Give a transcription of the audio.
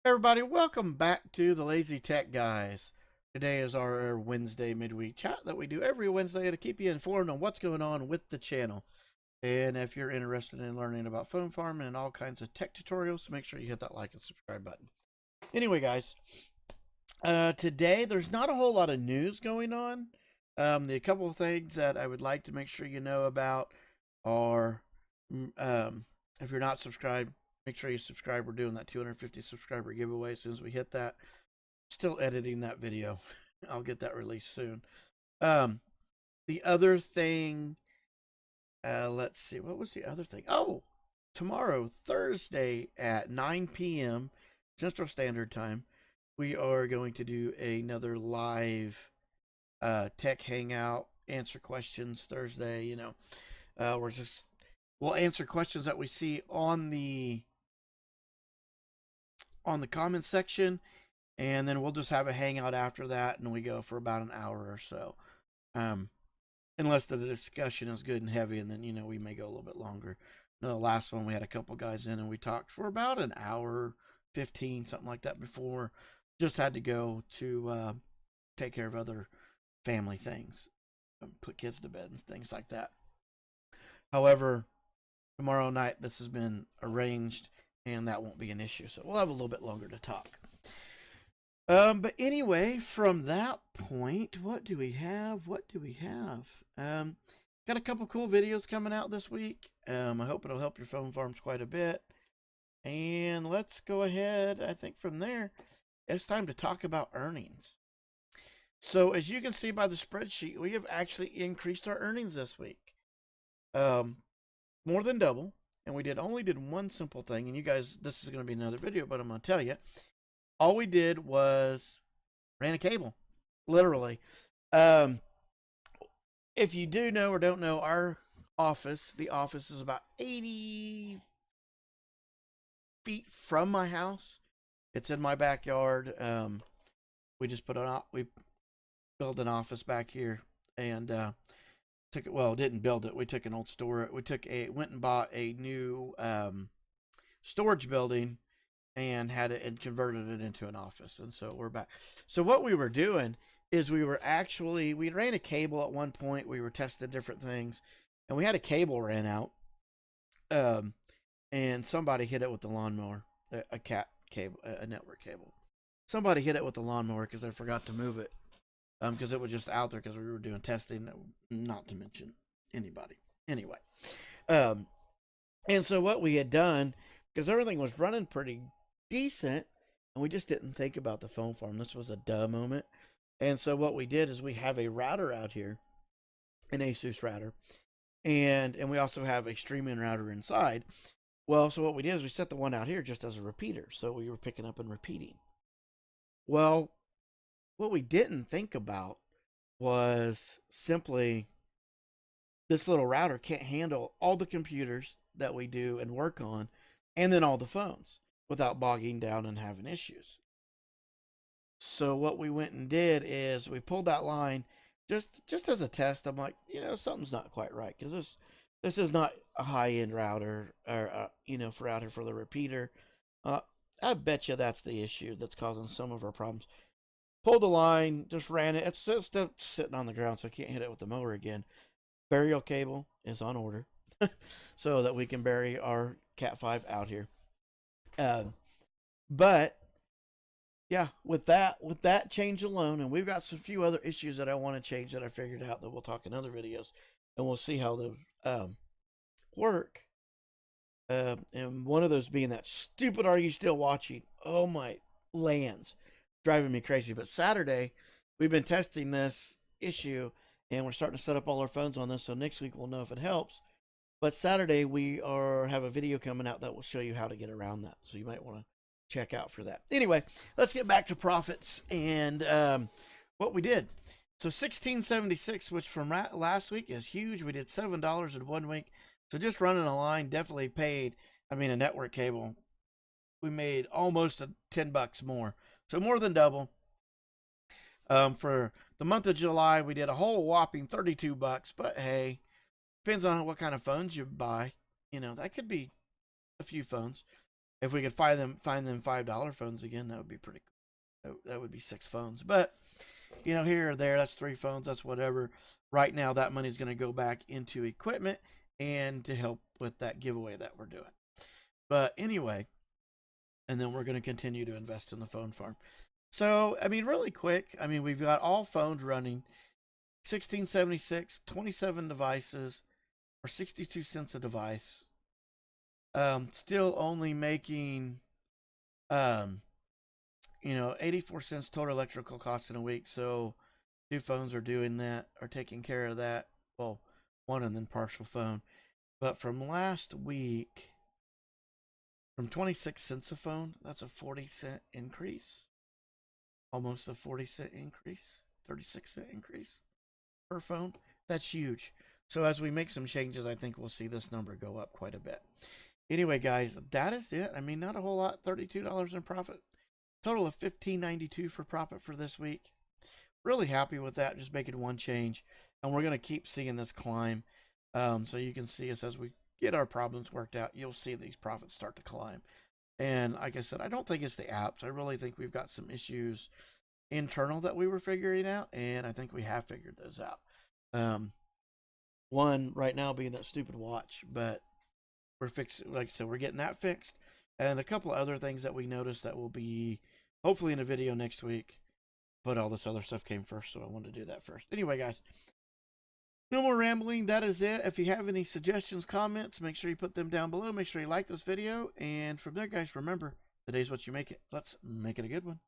Everybody, welcome back to the Lazy Tech Guys. Today is our Wednesday midweek chat that we do every Wednesday to keep you informed on what's going on with the channel. And if you're interested in learning about phone farming and all kinds of tech tutorials, make sure you hit that like and subscribe button. Anyway, guys, today there's not a whole lot of news going on. The couple of things that I would like to make sure you know about are, if you're not subscribed, make sure you subscribe. We're doing that 250 subscriber giveaway as soon as we hit that. Still editing that video. I'll get that released soon. The other thing, let's see, what was the other thing? Oh, tomorrow, Thursday at 9 p.m. Central Standard Time, we are going to do another live tech hangout, answer questions Thursday. We'll answer questions that we see on the comment section, and then we'll just have a hangout after that, and we go for about an hour or so. Unless the discussion is good and heavy, and then we may go a little bit longer. The last one we had a couple guys in and we talked for about an hour 15, something like that, before just had to go to take care of other family things, put kids to bed and things like that. However, tomorrow night this has been arranged and that won't be an issue, so we'll have a little bit longer to talk. But anyway, from that point, what do we have? Got a couple cool videos coming out this week. I hope it'll help your phone farms quite a bit. And let's go ahead. I think from there, it's time to talk about earnings. So as you can see by the spreadsheet, we have actually increased our earnings this week. More than double. And we only did one simple thing. And you guys, this is going to be another video, but I'm going to tell you. All we did was ran a cable, literally. If you do know or don't know, the office is about 80 feet from my house. It's in my backyard. We built an office back here and didn't build it. We took an old store. Went and bought a new storage building and had it and converted it into an office. And so we're back. So what we were doing is we ran a cable at one point. We were testing different things, and we had a cable ran out. And somebody hit it with the lawnmower, a cat cable, a network cable. Somebody hit it with the lawnmower because they forgot to move it. Because it was just out there because we were doing testing, not to mention anybody. Anyway. And so what we had done, because everything was running pretty decent, and we just didn't think about the phone farm. This was a duh moment. And so what we did is we have a router out here, an Asus router, and we also have a streaming router inside. Well, so what we did is we set the one out here just as a repeater, so we were picking up and repeating. Well, what we didn't think about was simply this little router can't handle all the computers that we do and work on, and then all the phones, without bogging down and having issues. So what we went and did is we pulled that line just as a test. I'm like, something's not quite right, because this is not a high-end router, or for out here for the repeater. I bet you that's the issue that's causing some of our problems. Pulled the line, just ran it. It's still sitting on the ground, so I can't hit it with the mower again. Burial cable is on order so that we can bury our Cat 5 out here. But yeah, with that change alone, and we've got some few other issues that I want to change that I figured out that we'll talk in other videos, and we'll see how those work. And one of those being that stupid "Are you still watching?" Oh my lands, driving me crazy. But Saturday, we've been testing this issue, and we're starting to set up all our phones on this. So next week we'll know if it helps. But Saturday we have a video coming out that will show you how to get around that. So you might want to check out for that. Anyway, let's get back to profits and what we did. So $16.76, which from last week is huge. We did $7 in 1 week. So just running a line definitely paid. A network cable, we made almost $10 more. So more than double. For the month of July, we did a whole whopping $32. But hey, depends on what kind of phones you buy. That could be a few phones. If we could find them $5 phones again, that would be pretty cool. That would be 6 phones. But, you know, here or there, that's 3 phones, that's whatever. Right now, that money is going to go back into equipment and to help with that giveaway that we're doing. But anyway, and then we're going to continue to invest in the phone farm. So, I mean, really quick, I mean, we've got all phones running 1676, 27 devices, or 62 cents a device. Still only making, 84 cents total electrical costs in a week. So 2 phones are doing that, are taking care of that. Well, one and then partial phone. But from last week, from 26 cents a phone, that's a 40-cent increase. Almost a 40-cent increase, 36-cent increase per phone. That's huge. So as we make some changes, I think we'll see this number go up quite a bit. Anyway, guys, that is it. I mean, not a whole lot. $32 in profit. Total of $15.92 for profit for this week. Really happy with that. Just making one change. And we're going to keep seeing this climb. So you can see us as we get our problems worked out. You'll see these profits start to climb. And like I said, I don't think it's the apps. I really think we've got some issues internal that we were figuring out. And I think we have figured those out. One right now being that stupid watch. But we're fixing, like I said, we're getting that fixed. And a couple of other things that we noticed that will be hopefully in a video next week. But all this other stuff came first, so I wanted to do that first. Anyway, guys, no more rambling. That is it. If you have any suggestions, comments, make sure you put them down below. Make sure you like this video. And from there, guys, remember, today's what you make it. Let's make it a good one.